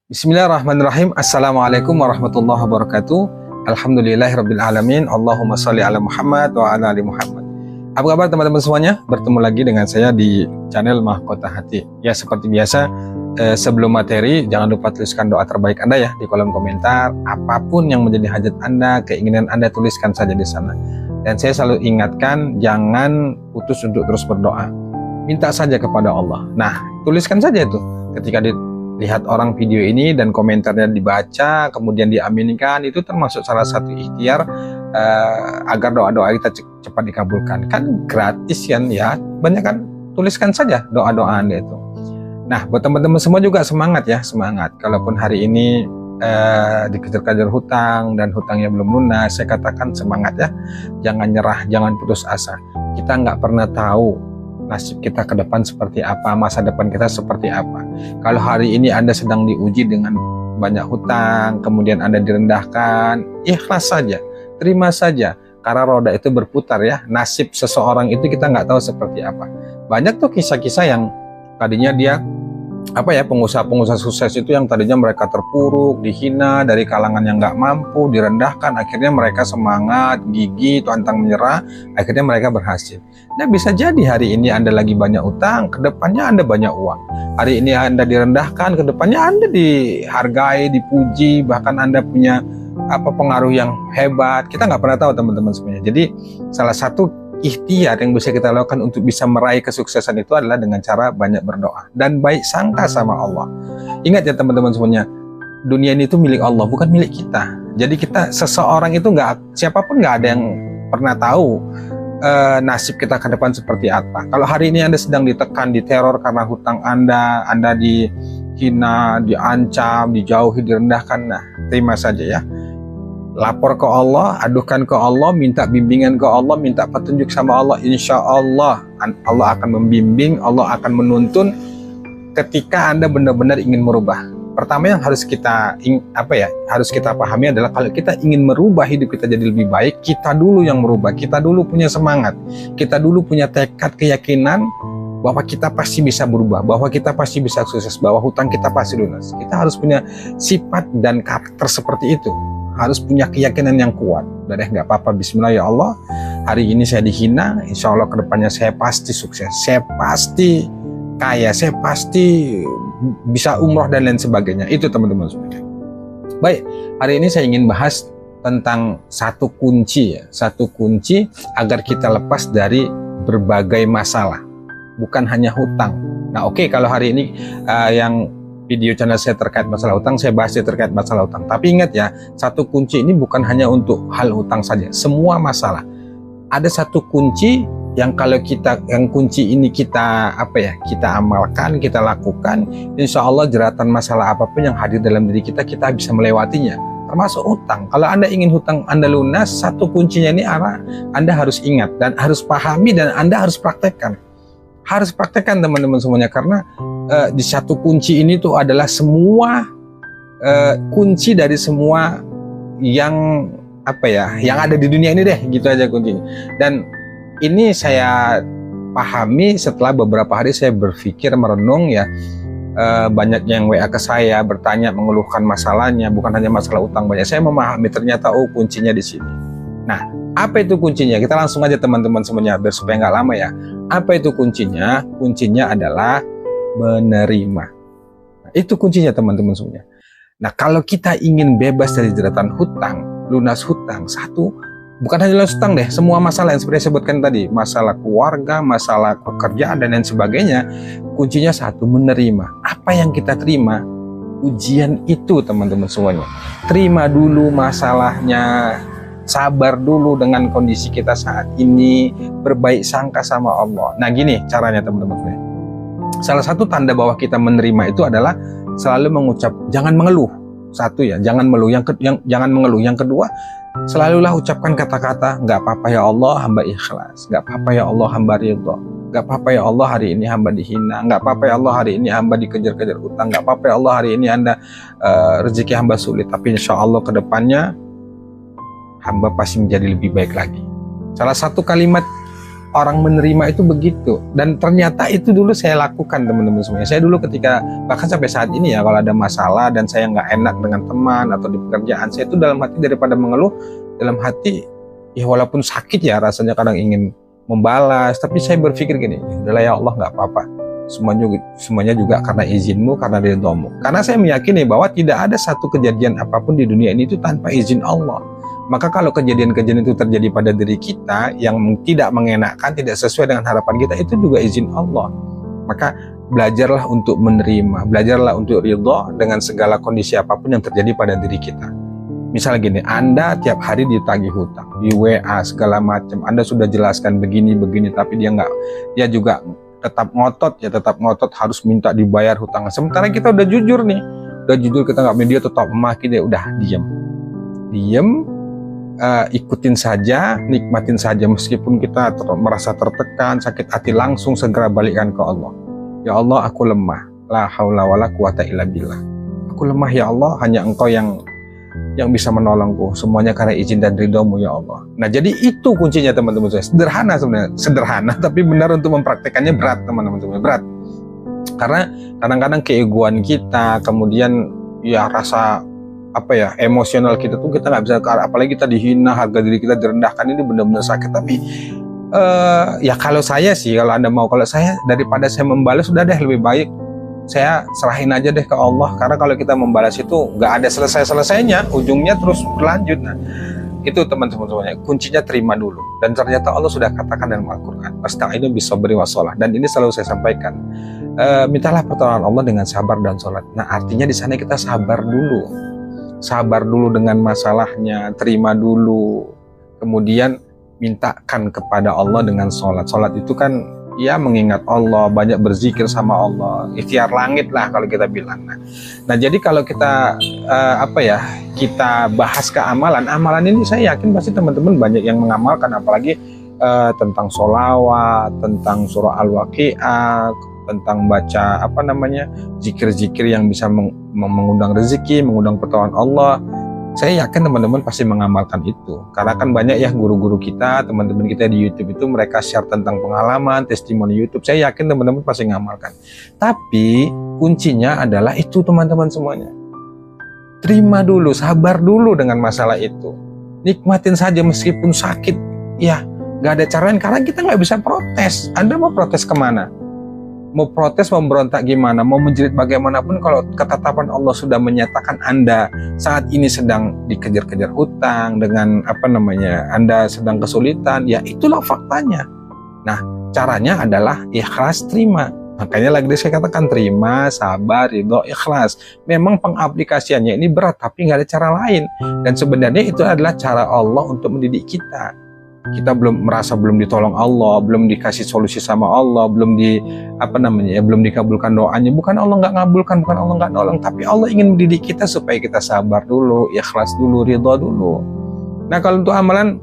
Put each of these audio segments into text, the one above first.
Bismillahirrahmanirrahim. Assalamualaikum warahmatullahi wabarakatuh. Alhamdulillahirrabbilalamin. Allahumma sholli ala Muhammad wa ala ali Muhammad. Apa kabar teman-teman semuanya? Bertemu lagi dengan saya di channel Mahkota Hati. Ya, seperti biasa, sebelum materi jangan lupa tuliskan doa terbaik Anda ya di kolom komentar. Apapun yang menjadi hajat Anda, keinginan Anda, tuliskan saja di sana. Dan saya selalu ingatkan, jangan putus untuk terus berdoa. Minta saja kepada Allah. Nah, tuliskan saja itu ketika lihat orang video ini dan komentarnya dibaca kemudian diaminkan, itu termasuk salah satu ikhtiar agar doa-doa kita cepat dikabulkan. Kan gratis kan ya, banyak kan, tuliskan saja doa-doa Anda itu. Nah, buat teman-teman semua juga semangat ya, semangat. Kalaupun hari ini dikejar-kejar hutang dan hutangnya belum lunas, saya katakan semangat ya, jangan nyerah, jangan putus asa. Kita nggak pernah tahu nasib kita ke depan seperti apa, masa depan kita seperti apa. Kalau hari ini Anda sedang diuji dengan banyak hutang, kemudian Anda direndahkan, ikhlas saja, terima saja, karena roda itu berputar ya. Nasib seseorang itu kita nggak tahu seperti apa. Banyak tuh kisah-kisah yang tadinya dia pengusaha-pengusaha sukses itu yang tadinya mereka terpuruk, dihina dari kalangan yang nggak mampu, direndahkan, akhirnya mereka semangat, gigih, pantang menyerah, akhirnya mereka berhasil. Nah, bisa jadi hari ini Anda lagi banyak utang, kedepannya Anda banyak uang. Hari ini Anda direndahkan, kedepannya Anda dihargai, dipuji, bahkan Anda punya pengaruh yang hebat. Kita nggak pernah tahu teman-teman semuanya. Jadi salah satu ikhtiar yang bisa kita lakukan untuk bisa meraih kesuksesan itu adalah dengan cara banyak berdoa dan baik sangka sama Allah. Ingat ya teman-teman semuanya, dunia ini itu milik Allah, bukan milik kita. Jadi seseorang itu siapapun nggak ada yang pernah tahu nasib kita ke depan seperti apa. Kalau hari ini Anda sedang ditekan, diteror karena hutang Anda dihina, diancam, dijauhi, direndahkan, nah terima saja ya. Lapor ke Allah, adukan ke Allah, minta bimbingan ke Allah, minta petunjuk sama Allah. Insya Allah, Allah akan membimbing, Allah akan menuntun ketika Anda benar-benar ingin merubah. Pertama yang harus kita pahami adalah kalau kita ingin merubah hidup kita jadi lebih baik, kita dulu yang merubah, kita dulu punya semangat, kita dulu punya tekad, keyakinan bahwa kita pasti bisa berubah, bahwa kita pasti bisa sukses, bahwa hutang kita pasti lunas. Kita harus punya sifat dan karakter seperti itu. Harus punya keyakinan yang kuat. Udah deh, nggak apa-apa, bismillah ya Allah, hari ini saya dihina, insya Allah kedepannya saya pasti sukses, saya pasti kaya, saya pasti bisa umroh dan lain sebagainya. Itu teman-teman semuanya. Baik, hari ini saya ingin bahas tentang satu kunci agar kita lepas dari berbagai masalah, bukan hanya hutang. Nah oke, kalau hari ini yang video channel saya terkait masalah hutang, saya bahas terkait masalah hutang. Tapi ingat ya, satu kunci ini bukan hanya untuk hal hutang saja, semua masalah. Ada satu kunci yang kalau kunci ini kita amalkan, kita lakukan, insya Allah jeratan masalah apapun yang hadir dalam diri kita bisa melewatinya, termasuk hutang. Kalau Anda ingin hutang Anda lunas, satu kuncinya ini Anda harus ingat dan harus pahami dan Anda harus praktekkan. Harus praktekkan teman-teman semuanya, karena di satu kunci ini tuh adalah semua kunci dari semua yang ada di dunia ini deh, gitu aja kuncinya. Dan ini saya pahami setelah beberapa hari saya berpikir, merenung ya, banyak yang WA ke saya bertanya, mengeluhkan masalahnya, bukan hanya masalah utang, banyak. Saya memahami ternyata kuncinya di sini. Nah, apa itu kuncinya? Kita langsung aja teman-teman semuanya biar supaya nggak lama ya. Apa itu kuncinya? Kuncinya adalah menerima. Nah, itu kuncinya teman-teman semuanya. Nah, kalau kita ingin bebas dari jeratan hutang, lunas hutang, bukan hanya lunas hutang deh, semua masalah yang seperti saya sebutkan tadi, masalah keluarga, masalah pekerjaan dan lain sebagainya, kuncinya satu, menerima. Apa yang kita terima? Ujian itu teman-teman semuanya. Terima dulu masalahnya, sabar dulu dengan kondisi kita saat ini, berbaik sangka sama Allah. Nah gini caranya teman-teman. Salah satu tanda bahwa kita menerima itu adalah selalu mengucap, jangan mengeluh. Satu ya, jangan mengeluh. Jangan mengeluh. Yang kedua, selalulah ucapkan kata-kata, nggak apa-apa ya Allah, hamba ikhlas. Nggak apa-apa ya Allah, hamba ridho. Nggak apa-apa ya Allah, hari ini hamba dihina. Nggak apa-apa ya Allah, hari ini hamba dikejar-kejar utang. Nggak apa-apa ya Allah, hari ini rezeki hamba sulit. Tapi insya Allah ke depannya hamba pasti menjadi lebih baik lagi. Salah satu kalimat orang menerima itu begitu. Dan ternyata itu dulu saya lakukan teman-teman semuanya. Saya dulu ketika, bahkan sampai saat ini ya, kalau ada masalah dan saya nggak enak dengan teman atau di pekerjaan, saya itu dalam hati daripada mengeluh, dalam hati ya walaupun sakit ya rasanya kadang ingin membalas, tapi saya berpikir gini, udahlah ya Allah, nggak apa-apa, semuanya juga karena izinmu, karena ridhomu. Karena saya meyakini bahwa tidak ada satu kejadian apapun di dunia ini itu tanpa izin Allah. Maka kalau kejadian-kejadian itu terjadi pada diri kita yang tidak mengenakan, tidak sesuai dengan harapan kita, itu juga izin Allah. Maka belajarlah untuk menerima, belajarlah untuk ridho dengan segala kondisi apapun yang terjadi pada diri kita. Misalnya gini, Anda tiap hari ditagih hutang, di WA segala macam, Anda sudah jelaskan begini, tapi dia juga tetap ngotot harus minta dibayar hutang. Sementara kita udah jujur nih, kita nggak media, tetap memaki, dia udah diem, ikutin saja, nikmatin saja, meskipun kita merasa tertekan, sakit hati, langsung segera balikkan ke Allah. Ya Allah, aku lemah, la haula wala quwata illa billah. Aku lemah ya Allah, hanya Engkau yang bisa menolongku, semuanya karena izin dan ridhomu ya Allah. Nah, jadi itu kuncinya teman-teman saya. Sederhana sebenarnya, sederhana, tapi benar untuk mempraktekannya berat teman-teman semuanya, berat. Karena kadang-kadang keegoan kita, kemudian ya rasa emosional kita tuh kita nggak bisa, apalagi kita dihina, harga diri kita direndahkan, ini benar-benar sakit. Tapi ya kalau saya sih, kalau Anda mau, kalau saya daripada saya membalas, sudah deh, lebih baik saya serahin aja deh ke Allah. Karena kalau kita membalas itu nggak ada selesai-selesainya, ujungnya terus berlanjut. Nah, itu teman-teman semuanya, kuncinya terima dulu. Dan ternyata Allah sudah katakan dalam Al-Quran, wasta'inu bis-sabri was-shalah. Dan ini selalu saya sampaikan, mintalah pertolongan Allah dengan sabar dan sholat. Nah, artinya di sana kita sabar dulu dengan masalahnya, terima dulu, kemudian mintakan kepada Allah dengan sholat. Sholat itu kan ya mengingat Allah, banyak berzikir sama Allah, ikhtiar langit lah kalau kita bilang. Nah jadi kalau kita kita bahas amalan ini, saya yakin pasti teman-teman banyak yang mengamalkan, apalagi tentang sholawat, tentang surah Al-Waqi'ah, tentang baca zikir-zikir yang bisa mengundang rezeki, mengundang pertolongan Allah. Saya yakin teman-teman pasti mengamalkan itu. Karena kan banyak ya guru-guru kita, teman-teman kita di YouTube itu, mereka share tentang pengalaman, testimoni YouTube. Saya yakin teman-teman pasti mengamalkan. Tapi kuncinya adalah itu teman-teman semuanya. Terima dulu, sabar dulu dengan masalah itu. Nikmatin saja meskipun sakit. Ya, gak ada cara lain, karena kita gak bisa protes. Anda mau protes kemana? Mau protes, mau berontak gimana, mau menjerit bagaimanapun, kalau ketetapan Allah sudah menyatakan Anda saat ini sedang dikejar-kejar hutang, dengan Anda sedang kesulitan, ya itulah faktanya. Nah, caranya adalah ikhlas, terima. Makanya lagi saya katakan, terima, sabar, ridho, ikhlas. Memang pengaplikasiannya ini berat, tapi nggak ada cara lain. Dan sebenarnya itu adalah cara Allah untuk mendidik kita. Kita belum ditolong Allah, belum dikasih solusi sama Allah, belum belum dikabulkan doanya. Bukan Allah nggak ngabulkan, bukan Allah nggak nolong, tapi Allah ingin mendidik kita supaya kita sabar dulu, ikhlas dulu, ridho dulu. Nah, kalau untuk amalan,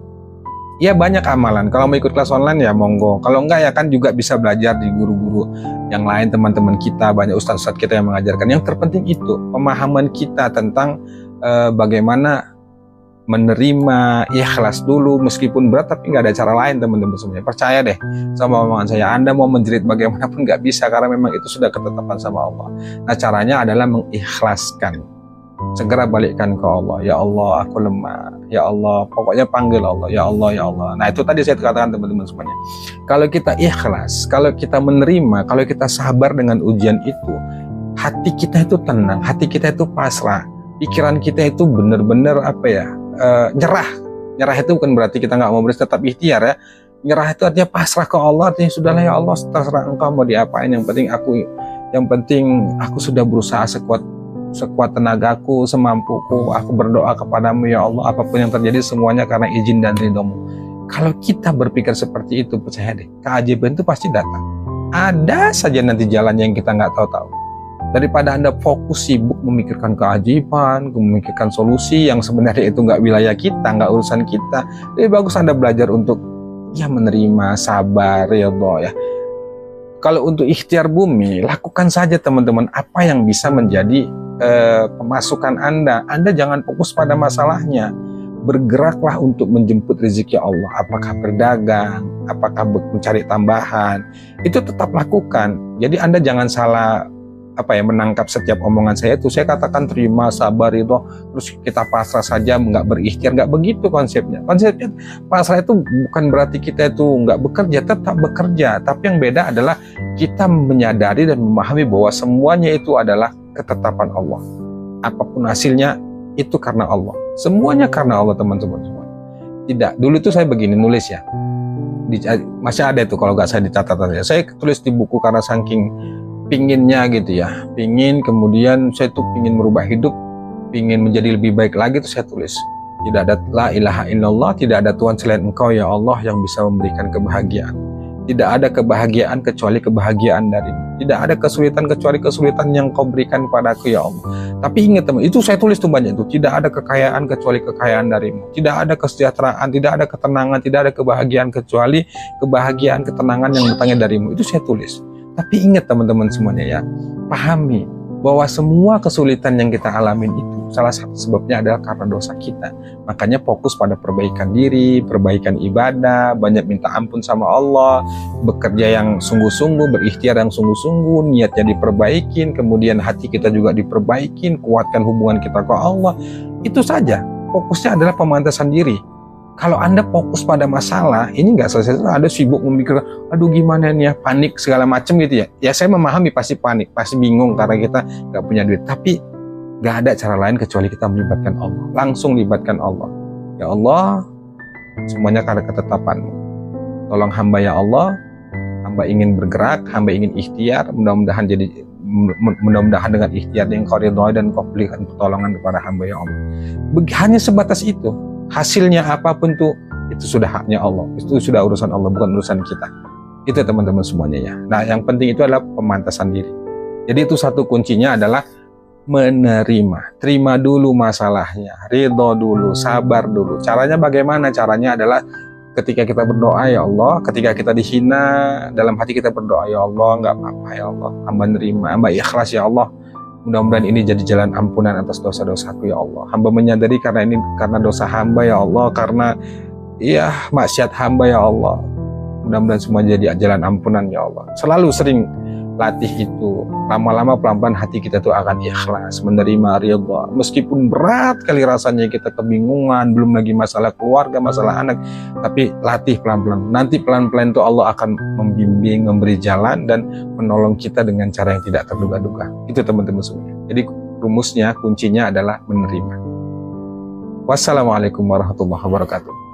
ya banyak amalan. Kalau mau ikut kelas online ya monggo. Kalau enggak ya kan juga bisa belajar di guru-guru yang lain, teman-teman kita, banyak ustadz-ustadz kita yang mengajarkan. Yang terpenting itu pemahaman kita tentang bagaimana menerima, ikhlas dulu meskipun berat, tapi nggak ada cara lain teman-teman semuanya. Percaya deh sama omongan saya, Anda mau menjerit bagaimanapun nggak bisa, karena memang itu sudah ketetapan sama Allah. Nah, caranya adalah mengikhlaskan, segera balikkan ke Allah. Ya Allah, aku lemah, ya Allah, pokoknya panggil Allah, ya Allah, ya Allah. Nah, itu tadi saya katakan teman-teman semuanya, kalau kita ikhlas, kalau kita menerima, kalau kita sabar dengan ujian itu, hati kita itu tenang, hati kita itu pasrah, pikiran kita itu benar-benar nyerah itu bukan berarti kita nggak mau berusaha, tetap ikhtiar ya. Nyerah itu artinya pasrah ke Allah, artinya sudahlah ya Allah, terserah Engkau mau diapain, yang penting aku sudah berusaha sekuat tenagaku, semampuku, aku berdoa kepadamu ya Allah, apapun yang terjadi semuanya karena izin dan ridhomu. Kalau kita berpikir seperti itu, percaya deh, keajaiban itu pasti datang. Ada saja nanti jalannya yang kita nggak tahu-tahu. Daripada Anda fokus sibuk memikirkan keajaiban, memikirkan solusi yang sebenarnya itu nggak wilayah kita, nggak urusan kita, lebih bagus Anda belajar untuk menerima, sabar, ridho ya. Kalau untuk ikhtiar bumi, lakukan saja teman-teman apa yang bisa menjadi pemasukan Anda. Anda jangan fokus pada masalahnya. bergeraklah untuk menjemput rezeki Allah. Apakah berdagang, apakah mencari tambahan, itu tetap lakukan. Jadi Anda jangan salah menangkap setiap omongan saya itu. Saya katakan terima, sabar, itu terus kita pasrah saja, nggak berikhtiar. Nggak begitu konsepnya. Konsepnya pasrah itu bukan berarti kita itu nggak bekerja, tetap bekerja. Tapi yang beda adalah kita menyadari dan memahami bahwa semuanya itu adalah ketetapan Allah. Apapun hasilnya itu karena Allah. Semuanya karena Allah, teman-teman semua. Tidak, dulu itu saya begini nulis ya. Masih ada itu kalau nggak saya di catatan ya. Saya tulis di buku karena saking pinginnya gitu ya, kemudian saya tuh pingin merubah hidup, pingin menjadi lebih baik lagi, itu saya tulis tidak ada la ilaha illallah, tidak ada Tuhan selain Engkau ya Allah yang bisa memberikan kebahagiaan. Tidak ada kebahagiaan kecuali kebahagiaan darimu. Tidak ada kesulitan kecuali kesulitan yang Kau berikan padaku ya Allah. Tapi ingat teman, itu saya tulis tuh banyak itu. Tidak ada kekayaan kecuali kekayaan darimu. Tidak ada kesejahteraan, tidak ada ketenangan, tidak ada kebahagiaan kecuali kebahagiaan ketenangan yang datangnya darimu. Itu saya tulis. Tapi ingat teman-teman semuanya ya, pahami bahwa semua kesulitan yang kita alamin itu salah satu sebabnya adalah karena dosa kita. Makanya fokus pada perbaikan diri, perbaikan ibadah, banyak minta ampun sama Allah, bekerja yang sungguh-sungguh, berikhtiar yang sungguh-sungguh, niatnya diperbaikin, kemudian hati kita juga diperbaikin, kuatkan hubungan kita ke Allah. Itu saja, fokusnya adalah pemantasan diri. Kalau Anda fokus pada masalah, ini nggak selesai, Anda sibuk memikir, aduh gimana nih ya, panik segala macam gitu ya. Ya saya memahami pasti panik, pasti bingung karena kita nggak punya duit. Tapi nggak ada cara lain kecuali kita melibatkan Allah. Langsung libatkan Allah. Ya Allah, semuanya karena ketetapan-Mu. Tolong hamba ya Allah, hamba ingin bergerak, hamba ingin ikhtiar, mudah-mudahan dengan ikhtiar yang Kau ridhoi dan Kau berikan pertolongan kepada hamba ya Allah. Hanya sebatas itu. Hasilnya apapun tuh, itu sudah haknya Allah, itu sudah urusan Allah, bukan urusan kita. Itu teman-teman semuanya ya. Nah yang penting itu adalah pemantasan diri. Jadi itu satu kuncinya adalah menerima. Terima dulu masalahnya, ridho dulu, sabar dulu. Caranya bagaimana? Caranya adalah ketika kita berdoa ya Allah, ketika kita dihina, dalam hati kita berdoa ya Allah, nggak apa-apa ya Allah, hamba nerima, hamba ikhlas ya Allah. Mudah-mudahan ini jadi jalan ampunan atas dosa-dosaku ya Allah. Hamba menyadari karena dosa hamba ya Allah, karena ya maksiat hamba ya Allah. Mudah-mudahan semua jadi jalan ampunan ya Allah. Selalu sering latih itu. Lama-lama pelan-pelan hati kita tuh akan ikhlas, menerima ridha. Meskipun berat kali rasanya, kita kebingungan, belum lagi masalah keluarga, masalah anak. Tapi latih pelan-pelan. Nanti pelan-pelan tuh Allah akan membimbing, memberi jalan, dan menolong kita dengan cara yang tidak terduga-duga. Itu teman-teman semua. Jadi rumusnya, kuncinya adalah menerima. Wassalamualaikum warahmatullahi wabarakatuh.